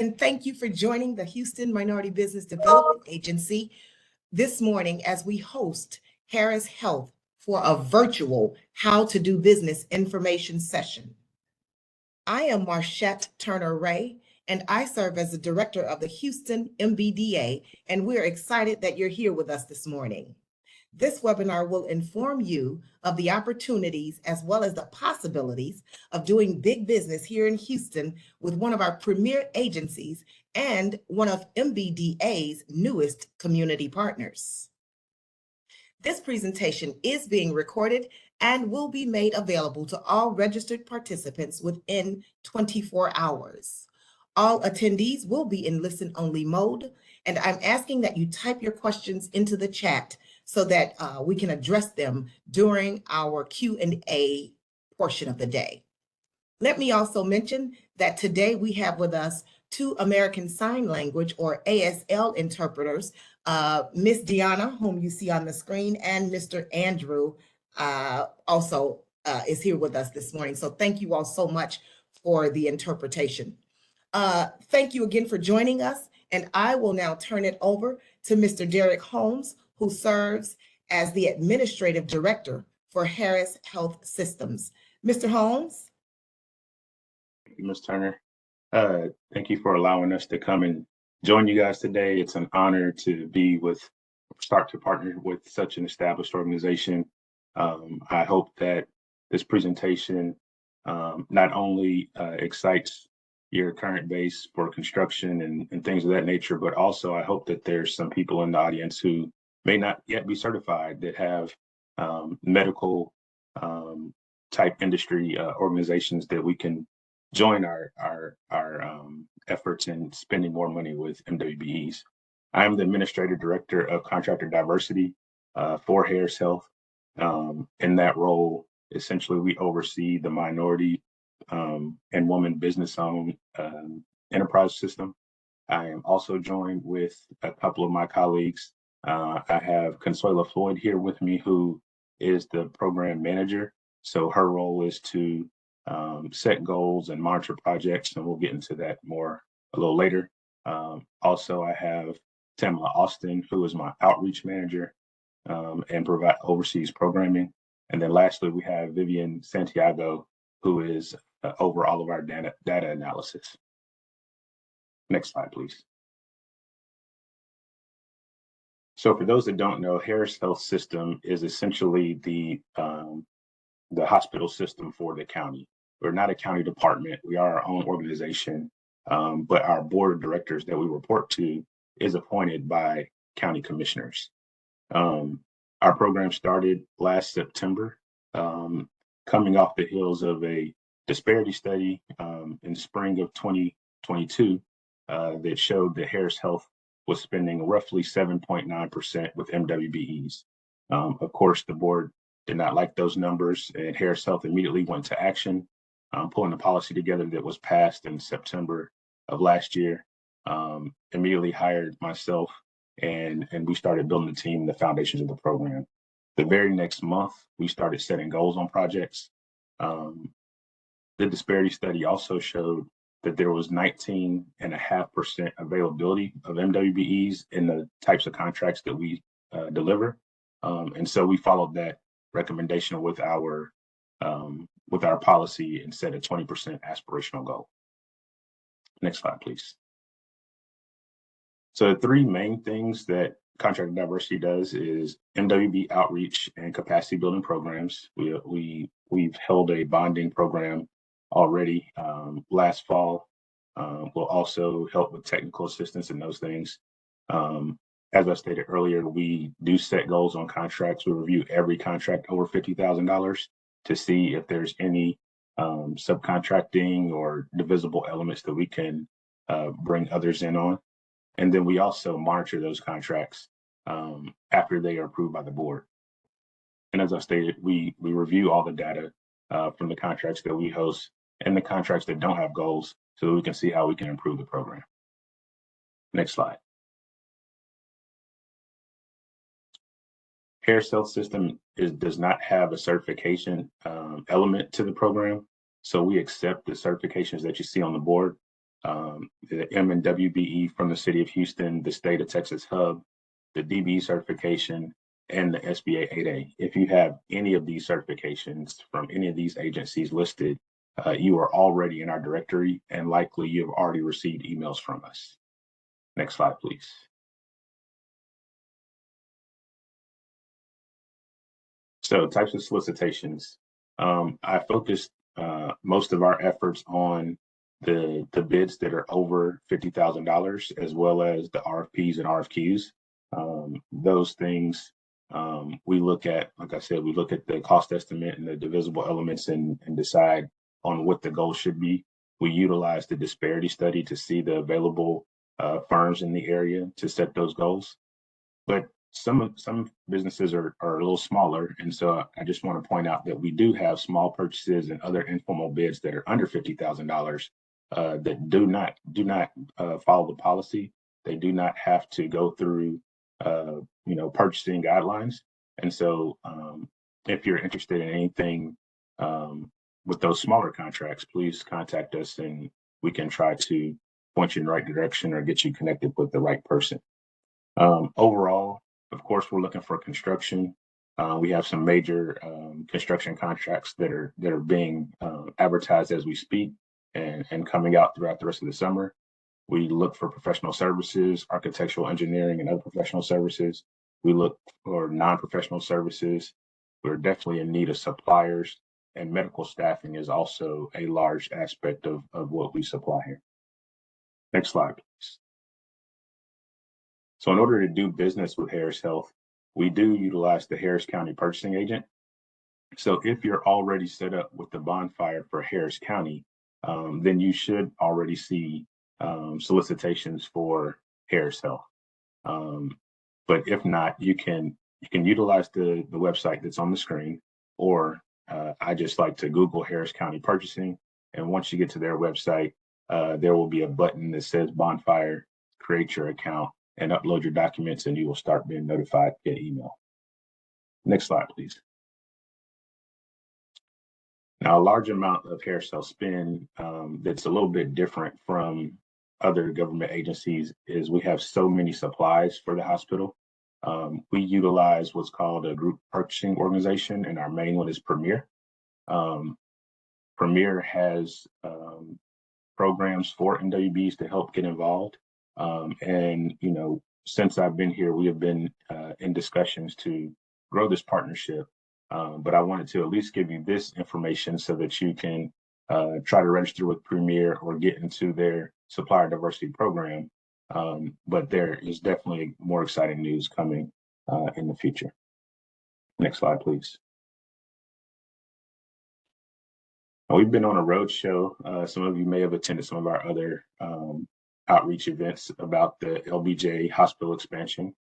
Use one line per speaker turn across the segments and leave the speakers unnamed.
And thank you for joining the Houston Minority Business Development Agency this morning as we host Harris Health for a virtual How to Do Business information session. I am Marshette Turner Ray, and I serve as the director of the Houston MBDA, and we're excited that you're here with us this morning. This webinar will inform you of the opportunities as well as the possibilities of doing big business here in Houston with one of our premier agencies and one of MBDA's newest community partners. This presentation is being recorded and will be made available to all registered participants within 24 hours. All attendees will be in listen-only mode, and I'm asking that you type your questions into the chat so that we can address them during our Q&A portion of the day. Let me also mention that today we have with us two American Sign Language or ASL interpreters, Miss Dionna, whom you see on the screen, and Mr. Andrew also is here with us this morning. So thank you all so much for the interpretation. Thank you again for joining us, and I will now turn it over to Mr. Derek Holmes, who serves as the Administrative Director for Harris Health Systems. Mr. Holmes?
Thank you, Ms. Turner. Thank you for allowing us to come and join you guys today. It's an honor to start to partner with such an established organization. I hope that this presentation not only excites your current base for construction and things of that nature, but also I hope that there's some people in the audience who may not yet be certified that have medical type industry organizations that we can join our efforts in spending more money with MWBEs. I am the Administrative Director of Contractor Diversity for Harris Health. In that role, essentially we oversee the minority and woman business-owned enterprise system. I am also joined with a couple of my colleagues. I have Consuela Floyd here with me, who is the program manager. So her role is to set goals and monitor projects, and we'll get into that more a little later. Also, I have Tamla Austin, who is my outreach manager and oversees programming. And then lastly, we have Viian Santiago, who is over all of our data analysis. Next slide, please. So for those that don't know, Harris Health System is essentially the hospital system for the county. We're not a county department. We are our own organization, but our board of directors that we report to is appointed by county commissioners. Our program started last September, coming off the heels of a disparity study in spring of 2022 that showed that Harris Health was spending roughly 7.9% with MWBEs. Of course, the board did not like those numbers, and Harris Health immediately went to action, pulling a policy together that was passed in September of last year. Immediately hired myself, and we started building the team, the foundations of the program. The very next month, we started setting goals on projects. The disparity study also showed that there was 19.5% availability of MWBEs in the types of contracts that we deliver. And so we followed that recommendation with our policy and set a 20% aspirational goal. Next slide, please. So the three main things that Contractor Diversity does is MWB outreach and capacity building programs. We've held a bonding program already last fall. We'll also help with technical assistance and those things. As I stated earlier, we do set goals on contracts. We review every contract over $50,000 to see if there's any subcontracting or divisible elements that we can bring others in on. And then we also monitor those contracts after they are approved by the board. And as I stated, we review all the data from the contracts that we host and the contracts that don't have goals so that we can see how we can improve the program. Next slide. Harris Health System does not have a certification element to the program. So we accept the certifications that you see on the board. the M and WBE from the City of Houston, the State of Texas Hub, the DBE certification, and the SBA 8A. If you have any of these certifications from any of these agencies listed, you are already in our directory and likely you have already received emails from us. Next slide, please. So types of solicitations. I focused most of our efforts on the bids that are over $50,000, as well as the RFPs and RFQs. Those things we look at, like I said, we look at the cost estimate and the divisible elements and decide on what the goal should be. We utilize the disparity study to see the available firms in the area to set those goals. But some businesses are a little smaller, and so I just want to point out that we do have small purchases and other informal bids that are under $50,000 that do not follow the policy. They do not have to go through purchasing guidelines. And so if you're interested in anything with those smaller contracts, please contact us and we can try to point you in the right direction or get you connected with the right person. Overall, of course, we're looking for construction. We have some major construction contracts that are being advertised as we speak and coming out throughout the rest of the summer. We look for professional services, architectural engineering, and other professional services. We look for non-professional services. We're definitely in need of suppliers, and medical staffing is also a large aspect of what we supply here. Next slide, please. So in order to do business with Harris Health, we do utilize the Harris County purchasing agent. So if you're already set up with the bonfire for Harris County, then you should already see solicitations for Harris Health. But if not, you can utilize the website that's on the screen, or I just like to Google Harris County purchasing. And once you get to their website, there will be a button that says bonfire, create your account, and upload your documents, and you will start being notified via email. Next slide, please. Now, a large amount of Harris Health spend that's a little bit different from other government agencies is we have so many supplies for the hospital. We utilize what's called a group purchasing organization, and our main one is Premier. Premier has programs for MWBs to help get involved. And, since I've been here, we have been in discussions to grow this partnership. But I wanted to at least give you this information so that you can try to register with Premier or get into their supplier diversity program. But there is definitely more exciting news coming in the future. Next slide, please. We've been on a road show. Some of you may have attended some of our other outreach events about the LBJ hospital expansion.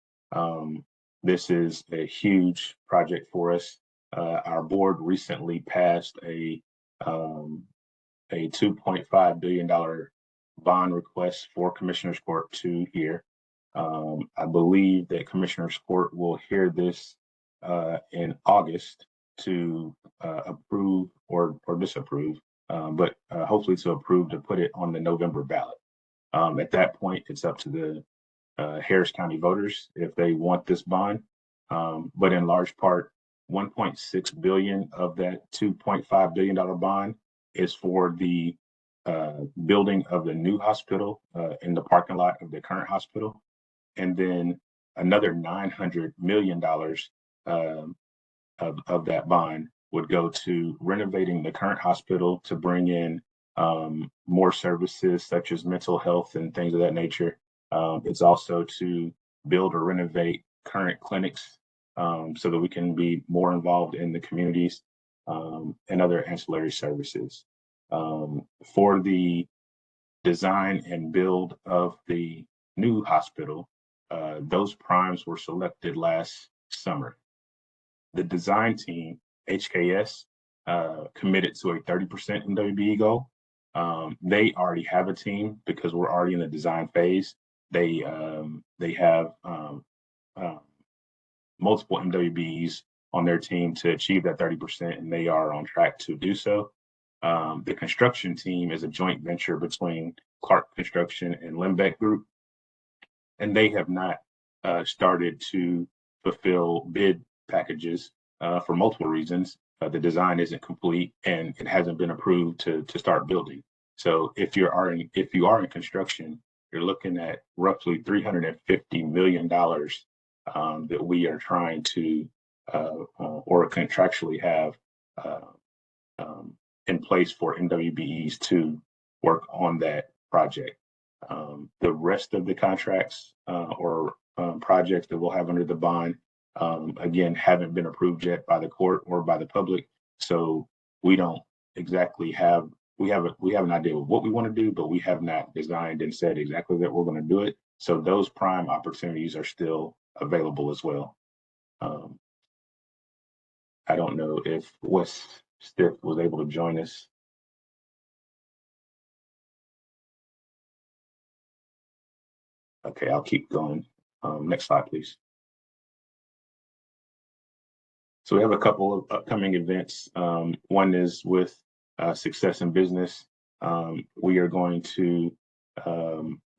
This is a huge project for us. Our board recently passed a $2.5 billion bond request for Commissioner's Court to hear. I believe that Commissioner's Court will hear this in August to approve or disapprove, but hopefully to approve to put it on the November ballot. At that point, it's up to the Harris County voters if they want this bond. But in large part, $1.6 billion of that $2.5 billion bond is for the building of the new hospital in the parking lot of the current hospital. And then another $900 million of that bond would go to renovating the current hospital to bring in more services such as mental health and things of that nature. It's also to build or renovate current clinics so that we can be more involved in the communities and other ancillary services. For the design and build of the new hospital, those primes were selected last summer. The design team, HKS, committed to a 30% MWBE goal. They already have a team because we're already in the design phase. They have multiple MWBs on their team to achieve that 30%, and they are on track to do so. The construction team is a joint venture between Clark Construction and Limbeck Group, and they have not started to fulfill bid packages for multiple reasons. The design isn't complete and it hasn't been approved to start building. So if you are in construction, you're looking at roughly $350 million that we are trying to or contractually have in place for MWBEs to work on that project. The rest of the contracts or projects that we'll have under the bond, again, haven't been approved yet by the court or by the public. So we don't exactly have, we have an idea of what we want to do, but we have not designed and said exactly that we're going to do it. So those prime opportunities are still available as well. I don't know if Wes Stiff was able to join us. Okay, I'll keep going. Next slide, please. So we have a couple of upcoming events. One is with Success in Business. We are going to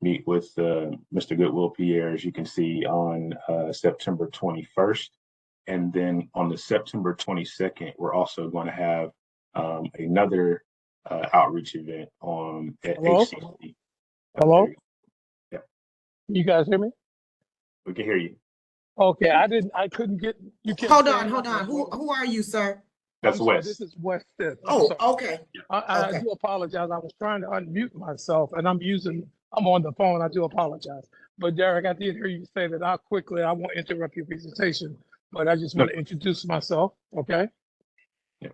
meet with Mr. Goodwill Pierre, as you can see, on September 21st. And then on the September 22nd, we're also going to have another outreach event at
Hello?
HCC.
Hello?
Yeah.
You guys hear me?
We can hear you.
Okay, I couldn't get, you can't.
Hold on. Who are you, sir?
That's Wes.
This is Wes Stiff.
Oh, okay.
I
Okay.
do apologize. I was trying to unmute myself and I'm on the phone. I do apologize. But Derek, I did hear you say that I won't interrupt your presentation, but I just want to introduce myself, okay?
Yeah.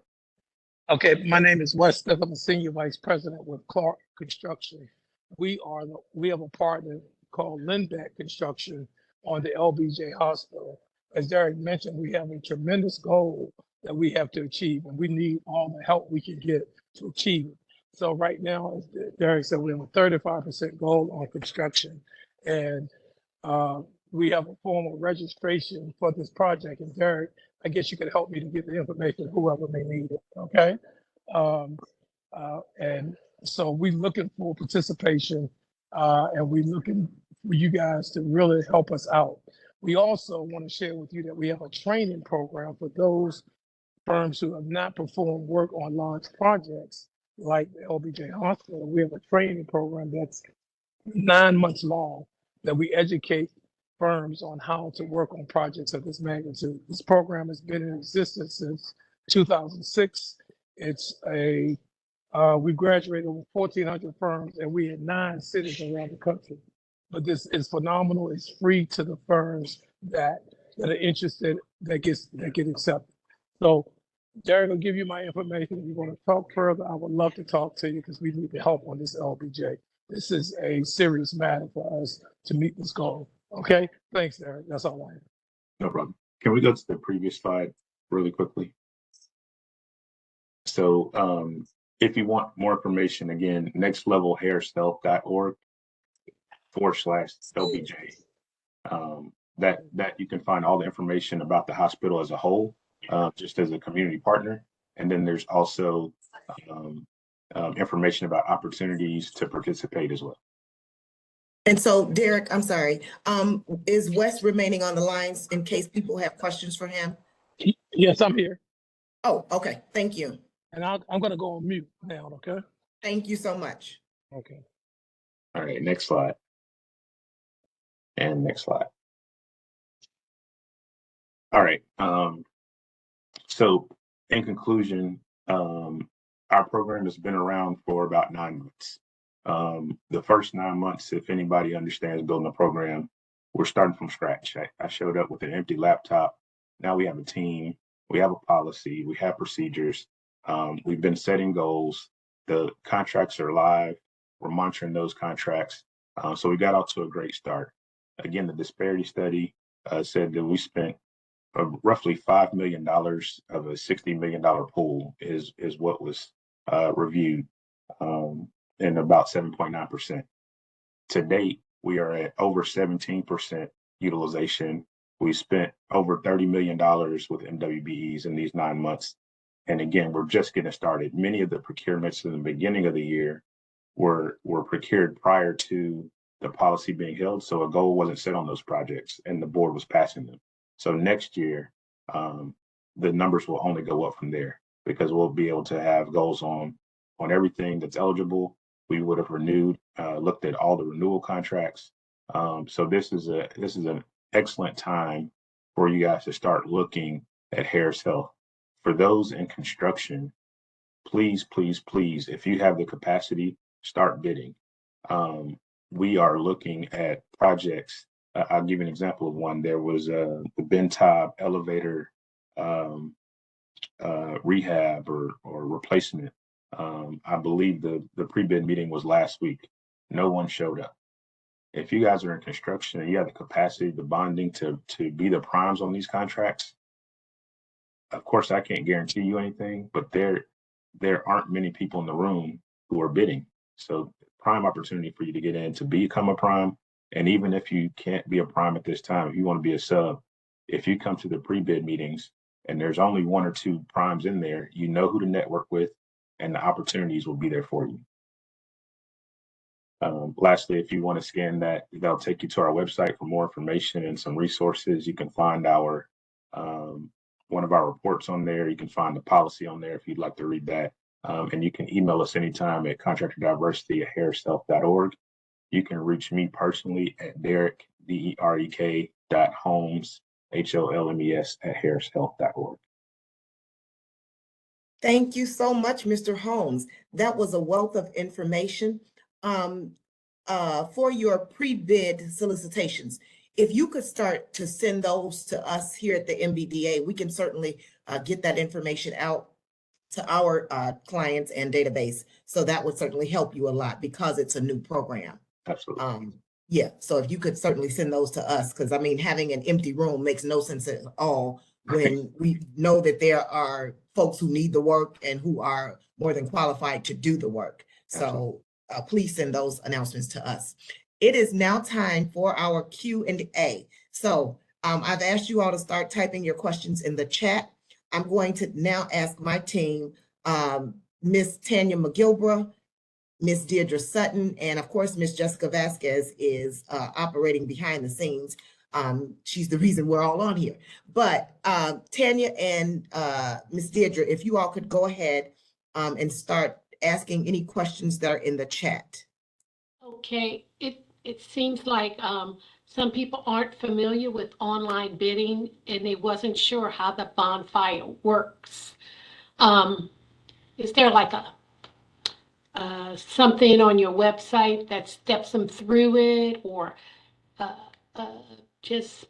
Okay, my name is Wes Stiff. I'm a Senior Vice President with Clark Construction. We have a partner called Limbeck Construction on the LBJ Hospital. As Derek mentioned, we have a tremendous goal that we have to achieve, and we need all the help we can get to achieve it. So right now, as Derek said, we have a 35% goal on construction, and we have a formal registration for this project. And Derek, I guess you could help me to get the information, whoever may need it, okay? And so we're looking for participation, and we're looking for you guys to really help us out. We also want to share with you that we have a training program for those firms who have not performed work on large projects like the LBJ Hospital. We have a training program that's 9 months long that we educate firms on how to work on projects of this magnitude. This program has been in existence since 2006. We graduated over 1,400 firms, and we had 9 cities around the country. But this is phenomenal. It's free to the firms that are interested, that get accepted. So Derek will give you my information. If you want to talk further, I would love to talk to you because we need the help on this LBJ. This is a serious matter for us to meet this goal. Okay, thanks, Derek. That's all I have.
No problem. Can we go to the previous slide really quickly? So if you want more information, again, nextlevelhairself.org/LBJ. That you can find all the information about the hospital as a whole, just as a community partner. And then there's also information about opportunities to participate as well.
And so, Derek, I'm sorry, is Wes remaining on the lines in case people have questions for him?
Yes, I'm here.
Oh, okay. Thank you.
And I'm going to go on mute now, okay?
Thank you so much.
Okay.
All right, next slide. And next slide. All right. So in conclusion, our program has been around for about 9 months. The first 9 months, if anybody understands building a program, we're starting from scratch. I showed up with an empty laptop. Now we have a team, we have a policy, we have procedures. We've been setting goals. The contracts are live. We're monitoring those contracts. So we got out to a great start. Again, the disparity study said that we spent roughly $5 million of a $60 million pool is what was reviewed, in about 7.9%. To date, we are at over 17% utilization. We spent over $30 million with MWBEs in these 9 months. And again, we're just getting started. Many of the procurements in the beginning of the year were procured prior to the policy being held. So a goal wasn't set on those projects and the board was passing them. So next year, the numbers will only go up from there because we'll be able to have goals on everything that's eligible. We would have renewed, looked at all the renewal contracts. So this is an excellent time for you guys to start looking at Harris Health. For those in construction, please, please, please, if you have the capacity, start bidding. We are looking at projects. I'll give you an example of one. There was the Ben Taub elevator rehab or replacement. I believe the pre-bid meeting was last week. No one showed up. If you guys are in construction and you have the capacity, the bonding to be the primes on these contracts, of course, I can't guarantee you anything, but there aren't many people in the room who are bidding. So prime opportunity for you to get in to become a prime. And even if you can't be a prime at this time, if you want to be a sub, if you come to the pre-bid meetings and there's only 1 or 2 primes in there, you know who to network with and the opportunities will be there for you. Lastly, if you want to scan that, that'll take you to our website for more information and some resources. You can find our one of our reports on there. You can find the policy on there if you'd like to read that. And you can email us anytime at contractordiversity@harrishealth.org. You can reach me personally at Derek, DEREK.Holmes, HOLMES @harrishealth.org.
Thank you so much, Mr. Holmes. That was a wealth of information. For your pre-bid solicitations, if you could start to send those to us here at the MBDA, we can certainly get that information out to our clients and database. So that would certainly help you a lot because it's a new program.
Absolutely.
Yeah, so if you could certainly send those to us, because I mean, having an empty room makes no sense at all when we know that there are folks who need the work and who are more than qualified to do the work. So please send those announcements to us. It is now time for our Q&A. So I've asked you all to start typing your questions in the chat. I'm going to now ask my team, Miss Tanya McGilbra, Miss Diedra Sutton, and of course, Miss Jessica Vasquez is operating behind the scenes. She's the reason we're all on here. But Tanya and Miss Diedra, if you all could go ahead and start asking any questions that are in the chat.
Okay, it seems like some people aren't familiar with online bidding and they wasn't sure how the bonfire works. Is there like a something on your website that steps them through it, or just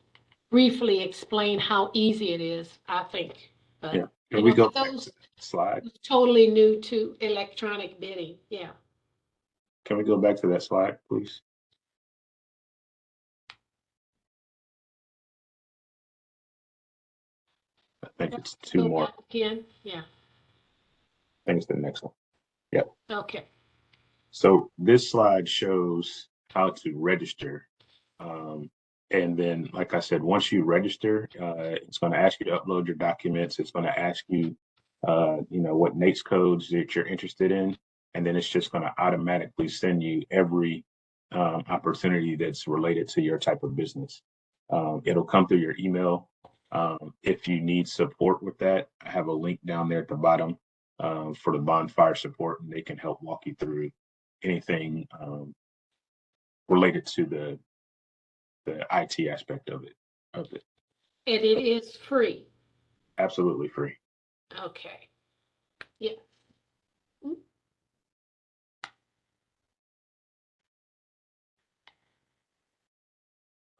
briefly explain how easy it is? I think. But,
yeah. Can we go back to the slide?
Totally new to electronic bidding. Yeah.
Can we go back to that slide, please? I think it's 2 more.
Again, yeah.
I think it's the next one. Yep.
Okay.
So this slide shows how to register. And then, like I said, once you register, it's going to ask you to upload your documents. It's going to ask you, what NAICS codes that you're interested in. And then it's just going to automatically send you every opportunity that's related to your type of business. It'll come through your email. If you need support with that, I have a link down there at the bottom for the bonfire support, and they can help walk you through anything related to the IT aspect of it.
And it is free.
Absolutely free.
Okay. Yeah.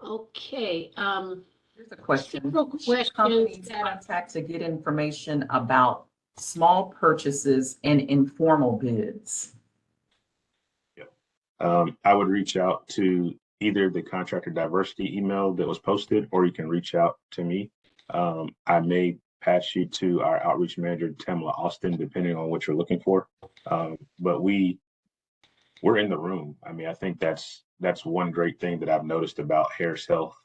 Okay.
Here's a question.
Several
Should companies
questions
contact to get information about small purchases and informal bids?
I would reach out to either the contractor diversity email that was posted, or you can reach out to me. I may pass you to our outreach manager, Tamla Austin, depending on what you're looking for. But we're in the room. I mean, I think that's one great thing that I've noticed about Harris Health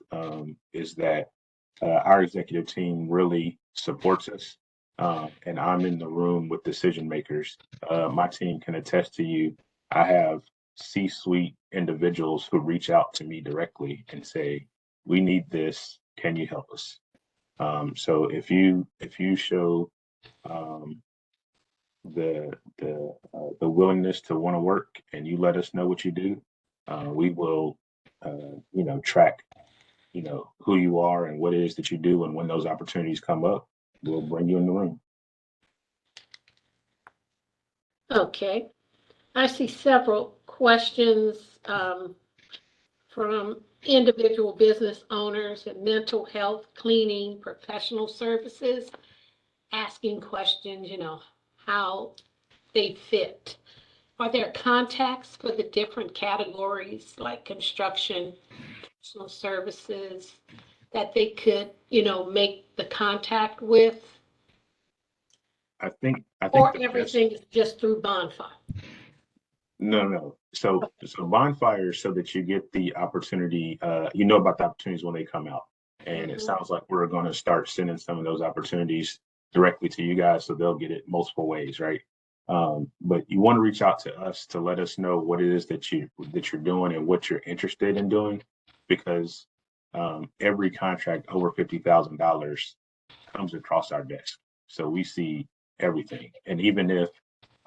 is that our executive team really supports us. And I'm in the room with decision makers. My team can attest to you I have C-suite individuals who reach out to me directly and say, we need this, can you help us? So if you show the willingness to want to work and you let us know what you do, we will track who you are and what it is that you do, and when those opportunities come up, we'll bring you in the room.
Okay. I see several questions from individual business owners and mental health, cleaning, professional services, asking questions, how they fit. Are there contacts for the different categories like construction, professional services that they could, make the contact with?
I think
Or
the best.
everything is just through Bonfire?
No. So bonfires, so that you get the opportunity, about the opportunities when they come out. And it sounds like we're going to start sending some of those opportunities directly to you guys, so they'll get it multiple ways, right? But you want to reach out to us to let us know what it is that you're doing and what you're interested in doing, because every contract over $50,000 comes across our desk. So we see everything. And even if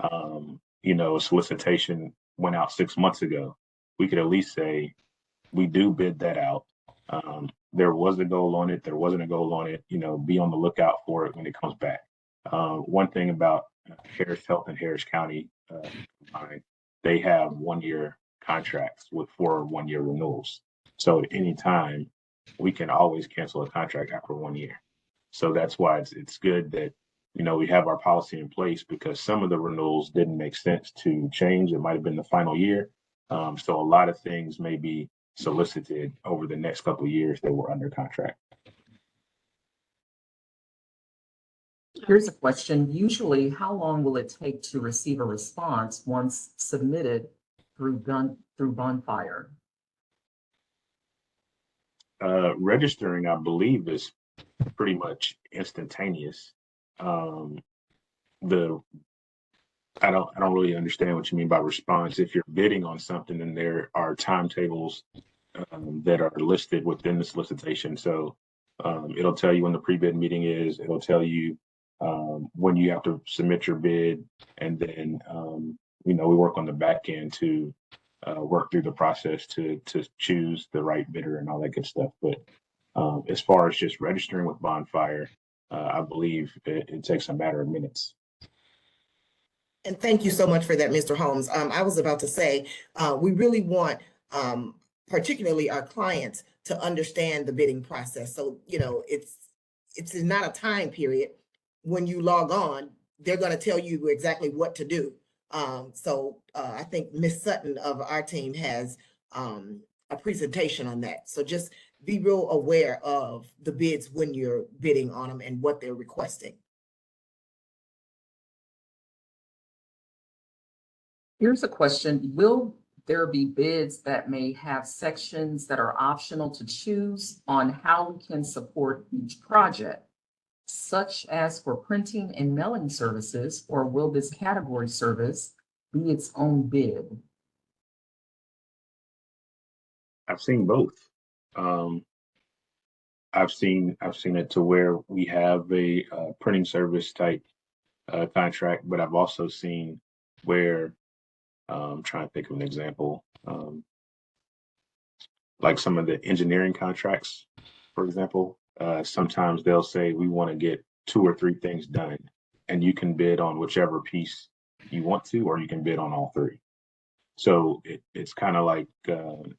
a solicitation went out 6 months ago, we could at least say we do bid that out. There was a goal on it, there wasn't a goal on it, be on the lookout for it when it comes back. One thing about Harris Health and Harris County combined, they have 1-year contracts with 4 1-year renewals. So at any time, we can always cancel a contract after 1 year. So that's why it's good that we have our policy in place, because some of the renewals didn't make sense to change. It might have been the final year. So a lot of things may be solicited over the next couple of years that were under contract.
Here's a question. Usually, how long will it take to receive a response once submitted through Bonfire?
Registering, I believe, is pretty much instantaneous. I don't really understand what you mean by response. If you're bidding on something, then there are timetables that are listed within the solicitation. So it'll tell you when the pre-bid meeting is. It'll tell you when you have to submit your bid, and then we work on the back end to work through the process to choose the right bidder and all that good stuff. But as far as just registering with Bonfire, I believe it takes a matter of minutes.
And thank you so much for that, Mr. Holmes. I was about to say, we really want, particularly our clients, to understand the bidding process. So, it's not a time period. When you log on, they're going to tell you exactly what to do. So I think Ms. Sutton of our team has a presentation on that. So just be real aware of the bids when you're bidding on them and what they're requesting.
Here's a question. Will there be bids that may have sections that are optional to choose on how we can support each project, such as for printing and mailing services, or will this category service be its own bid?
I've seen both. I've seen it to where we have a printing service type contract, but I've also seen where I'm trying to think of an example, like some of the engineering contracts, for example. Sometimes they'll say we want to get 2 or 3 things done, and you can bid on whichever piece you want to, or you can bid on all 3. So it's kind of like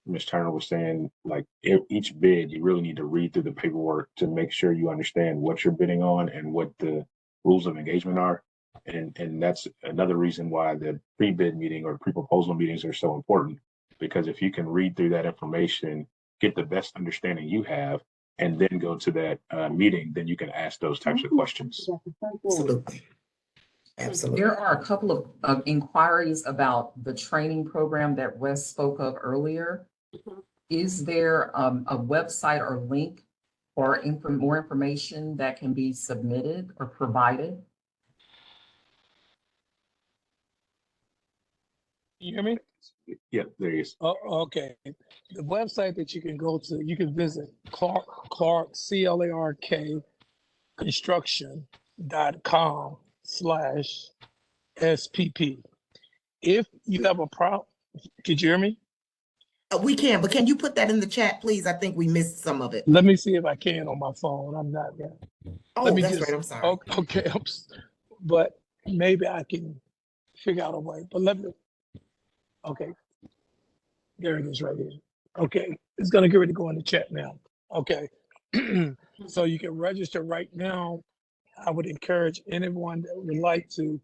Ms. Turner was saying, like each bid, you really need to read through the paperwork to make sure you understand what you're bidding on and what the rules of engagement are. And that's another reason why the pre-bid meeting or pre-proposal meetings are so important, because if you can read through that information, get the best understanding you have, and then go to that meeting, then you can ask those types of questions.
Absolutely. Absolutely.
There are a couple of inquiries about the training program that Wes spoke of earlier. Is there a website or link or more information that can be submitted or provided?
You hear me?
Yep, there he is.
Oh, okay. The website that you can go to, you can visit Clark, CLARK construction.com/SPP. If you have a problem, could you hear me?
We can, but can you put that in the chat, please? I think we missed some of it.
Let me see if I can on my phone. I'm not there.
Oh,
Let me
that's
just,
right, I'm sorry.
okay, but maybe I can figure out a way, but let me, okay. There it is right here. Okay, it's gonna get ready to go in the chat now. Okay. So you can register right now. I would encourage anyone that would like to,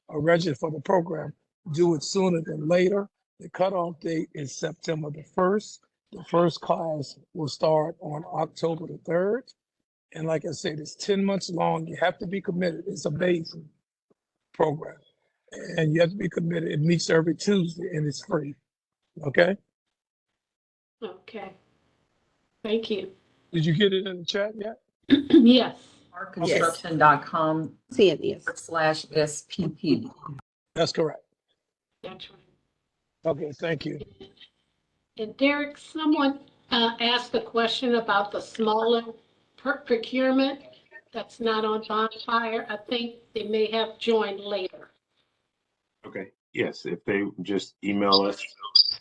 register for the program, do it sooner than later. The cutoff date is September the 1st. The first class will start on October the 3rd. And like I said, it's 10 months long. You have to be committed. It's a amazing program. And you have to be committed. It meets every Tuesday and it's free. Okay?
Okay. Thank you.
Did you get it in the chat yet?
Yes.
Construction.com
See it, yes.
/SPP.
That's correct.
That's right.
Okay, thank you.
And Derek, someone asked a question about the smaller procurement that's not on bonfire. I think they may have joined later.
Okay, yes, if they just email us,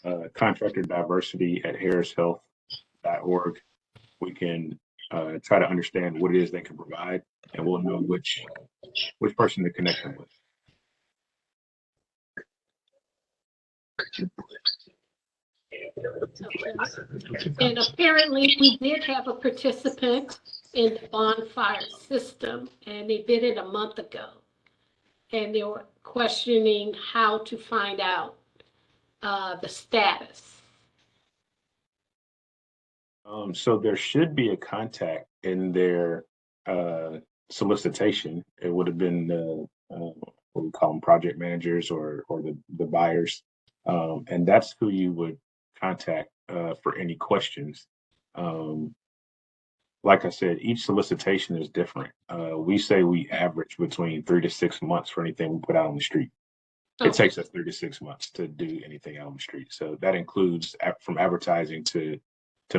contractordiversity@harrishealth.org, we can try to understand what it is they can provide, and we'll know which person to connect them with.
Okay. And apparently we did have a participant in the bonfire system, and they did it a month ago. And they were questioning how to find out the status.
So there should be a contact in their solicitation. It would have been what we call them, project managers or the buyers, and that's who you would contact for any questions. Like I said, each solicitation is different. We say we average between 3 to 6 months for anything we put out on the street. It takes us 3 to 6 months to do anything out on the street. So that includes from advertising to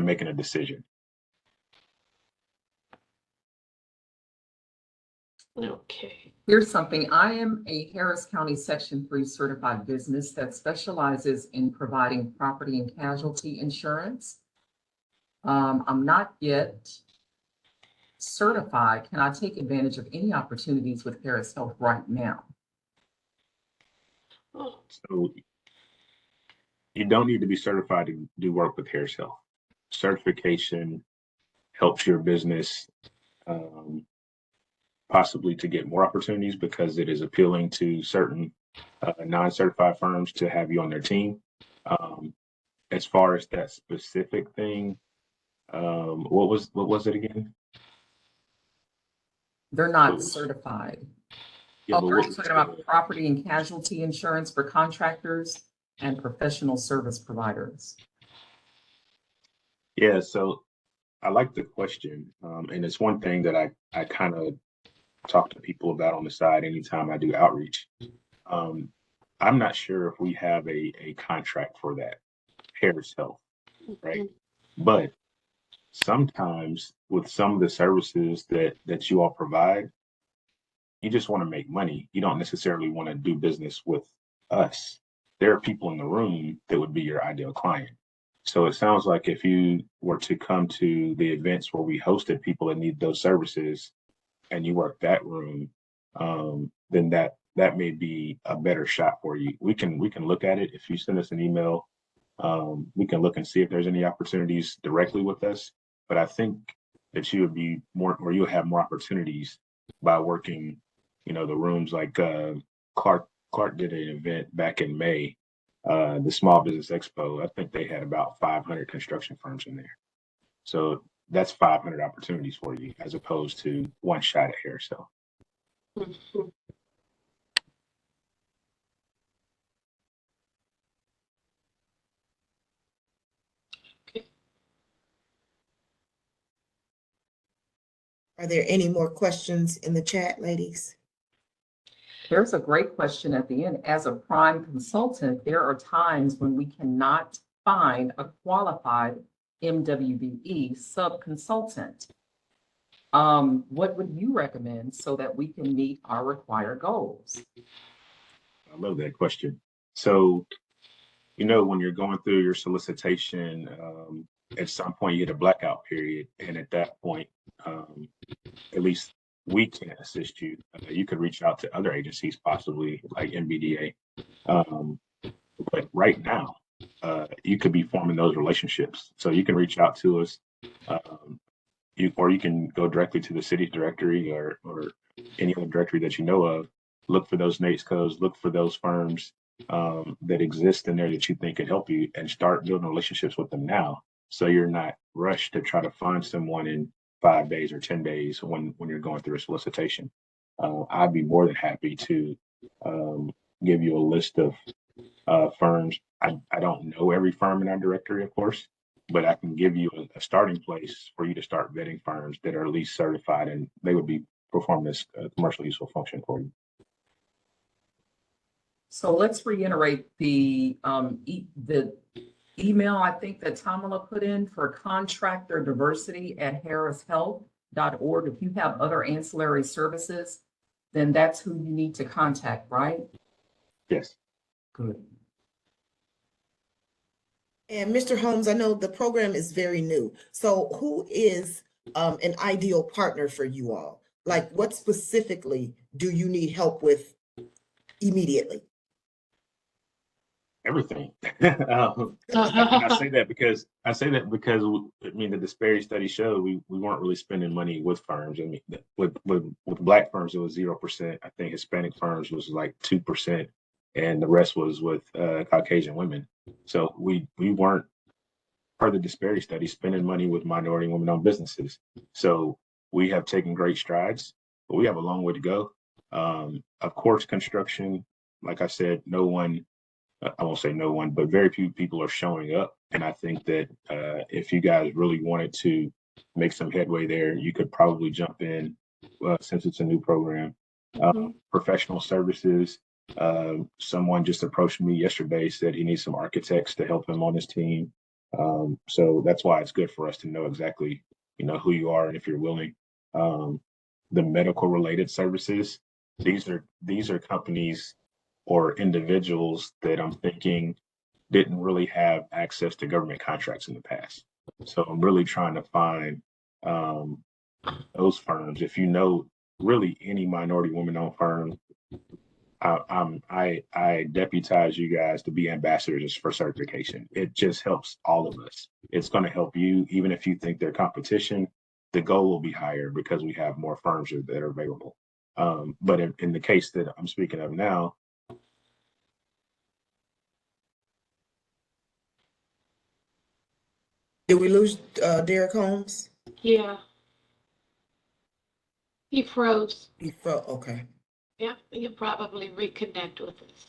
making a decision.
Okay.
Here's something. I am a Harris County Section 3 certified business that specializes in providing property and casualty insurance. I'm not yet certified. Can I take advantage of any opportunities with Harris Health right now?
So you don't need to be certified to do work with Harris Health. Certification helps your business possibly to get more opportunities because it is appealing to certain non-certified firms to have you on their team. As far as that specific thing, what was it again?
They're not certified.
Yeah,
Oh, are you talking about property and casualty insurance for contractors and professional service providers?
Yeah, so I like the question, and it's one thing that I kind of talk to people about on the side anytime I do outreach. I'm not sure if we have a contract for that, Harris Health, right? But sometimes with some of the services that you all provide, you just want to make money. You don't necessarily want to do business with us. There are people in the room that would be your ideal client. So it sounds like if you were to come to the events where we hosted people that need those services and you work that room, then that may be a better shot for you. We can look at it. If you send us an email, we can look and see if there's any opportunities directly with us. But I think that you would be more, or you'll have more opportunities by working, the rooms like Clark did an event back in May, the Small Business Expo. I think they had about 500 construction firms in there. So that's 500 opportunities for you as opposed to one shot at Harris Health.
Are there any more questions in the chat, ladies?
There's a great question at the end. As a prime consultant, there are times when we cannot find a qualified MWBE sub-consultant. What would you recommend so that we can meet our required goals?
I love that question. So, when you're going through your solicitation, at some point you hit a blackout period. And at that point, at least we can't assist you. You could reach out to other agencies, possibly like MBDA. But right now, you could be forming those relationships. So you can reach out to us, or you can go directly to the city directory or any other directory that you know of. Look for those NAICS codes, look for those firms that exist in there that you think could help you, and start building relationships with them now. So you're not rushed to try to find someone in 5 days or 10 days when you're going through a solicitation. I'd be more than happy to give you a list of firms. I don't know every firm in our directory, of course, but I can give you a starting place for you to start vetting firms that are at least certified, and they would be performing this commercially useful function for you.
So let's reiterate the email I think that Tamala put in for contractor diversity at harrishealth.org. If you have other ancillary services, then that's who you need to contact, right?
Yes.
Good.
And Mr. Holmes, I know the program is very new. So who is an ideal partner for you all? Like, what specifically do you need help with immediately?
Everything. I say that because the disparity study showed we weren't really spending money with firms. I mean, with Black firms it was 0%. I think Hispanic firms was like 2%, and the rest was with Caucasian women. So we weren't, per the disparity study, spending money with minority and women-owned businesses. So we have taken great strides, but we have a long way to go. Of course, construction, like I said, I won't say no one, but very few people are showing up. And I think that if you guys really wanted to make some headway there, you could probably jump in since it's a new program. Professional services. Someone just approached me yesterday, said he needs some architects to help him on his team. So that's why it's good for us to know exactly, who you are and if you're willing. The medical related services, these are companies or individuals that I'm thinking didn't really have access to government contracts in the past. So I'm really trying to find those firms. If you know really any minority women-owned firm, I deputize you guys to be ambassadors for certification. It just helps all of us. It's going to help you, even if you think they're competition. The goal will be higher because we have more firms that are available. But in the case that I'm speaking of now,
Did we lose Derek Holmes?
Yeah. He froze.
He froze. Okay.
Yeah, he'll probably reconnect with us.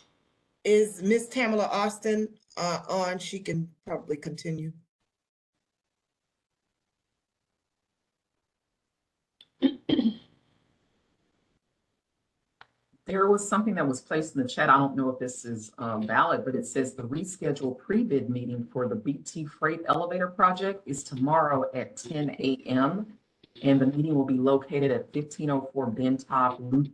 Is Miss Tamala Austin on? She can probably continue.
There was something that was placed in the chat. I don't know if this is valid, but it says the rescheduled pre-bid meeting for the BT Freight Elevator Project is tomorrow at 10 a.m. And the meeting will be located at 1504 Bentop Loop.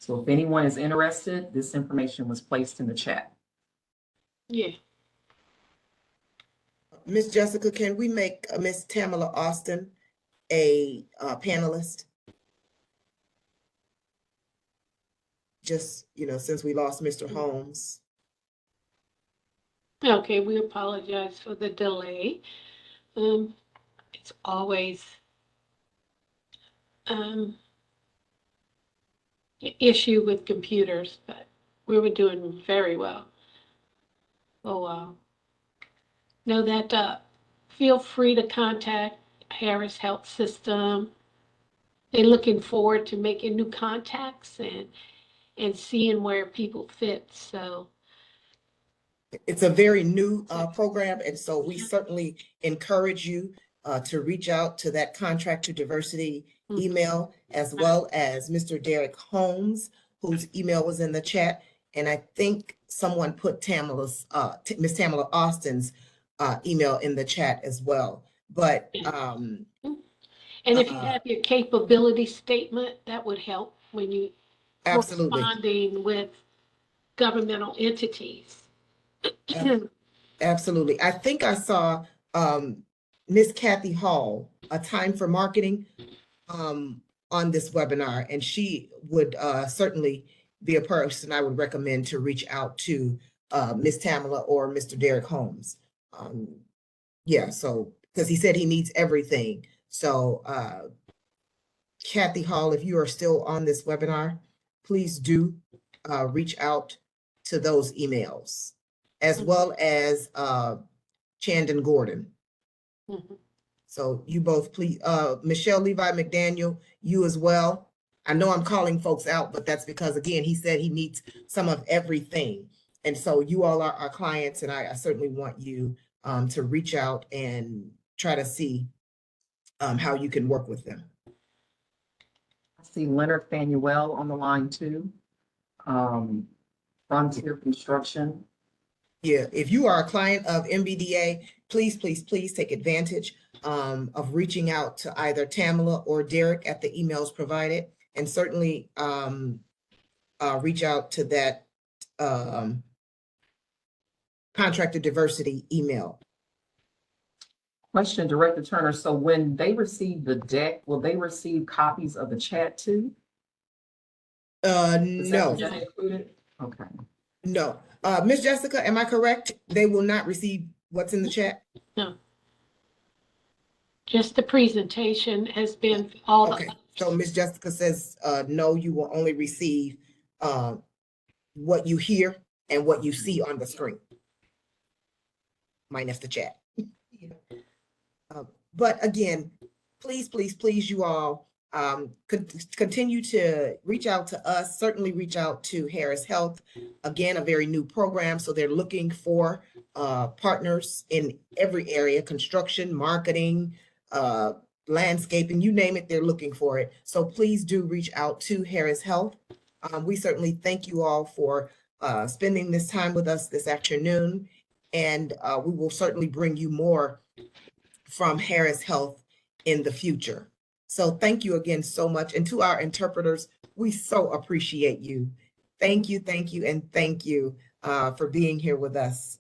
So if anyone is interested, this information was placed in the chat.
Yeah.
Miss Jessica, can we make Miss Tamala Austin a panelist? Just, since we lost Mr. Holmes.
Okay, we apologize for the delay. It's always an issue with computers, but we were doing very well. Oh, wow. Know that feel free to contact Harris Health System. They're looking forward to making new contacts and seeing where people fit. So
it's a very new program, and so we certainly encourage you to reach out to that contractor diversity email, as well as Mr. Derek Holmes, whose email was in the chat. And I think someone put Miss Tamala Austin's email in the chat as well. But
And if you have your capability statement, that would help when you
absolutely,
corresponding with governmental entities.
absolutely. I think I saw Miss Kathy Hall, A Time for Marketing, on this webinar, and she would certainly be a person I would recommend to reach out to Miss Tamala or Mr. Derek Holmes. Yeah, so because he said he needs everything. So Kathy Hall, if you are still on this webinar, please do reach out to those emails, as well as Chandon Gordon.
Mhm.
So you both, please, Michelle Levi McDaniel, you as well. I know I'm calling folks out, but that's because, again, he said he needs some of everything. And so you all are our clients, and I certainly want you to reach out and try to see how you can work with them.
I see Leonard Fanuel on the line too. Frontier Construction.
Yeah, if you are a client of MBDA, please, please, please take advantage of reaching out to either Tamala or Derek at the emails provided, and certainly reach out to that contractor diversity email.
Question, Director Turner. So when they receive the deck, will they receive copies of the chat too? Is
No,
that included? Okay.
no. Miss Jessica, am I correct? They will not receive what's in the chat?
No. Just the presentation has been all
Okay, so Miss Jessica says, no, you will only receive what you hear and what you see on the screen. Minus the chat. But again, please, please, please, you all continue to reach out to us, certainly reach out to Harris Health. Again, a very new program, so they're looking for partners in every area, construction, marketing, landscaping, you name it, they're looking for it. So please do reach out to Harris Health. We certainly thank you all for spending this time with us this afternoon, and we will certainly bring you more from Harris Health in the future. So thank you again so much. And to our interpreters, we so appreciate you. Thank you, and thank you for being here with us.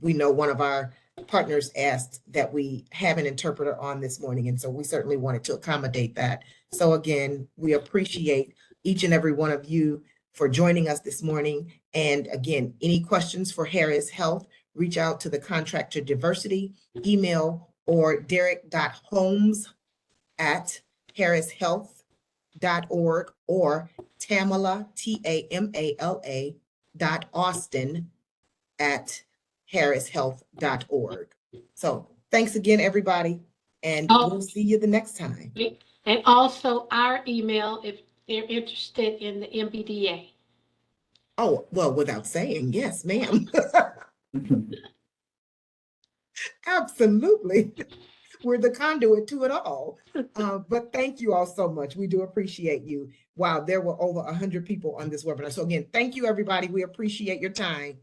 We know one of our partners asked that we have an interpreter on this morning, and so we certainly wanted to accommodate that. So again, we appreciate each and every one of you for joining us this morning. And again, any questions for Harris Health, reach out to the contractor diversity email or derek.holmes@harrishealth.org or Tamala, TAMALA.Austin@harrishealth.org. So thanks again, everybody, and we'll see you the next time.
And also our email if they're interested in the MBDA.
Oh, well, without saying, yes, ma'am. Absolutely. We're the conduit to it all. But thank you all so much. We do appreciate you. Wow, there were over 100 people on this webinar. So again, thank you, everybody. We appreciate your time.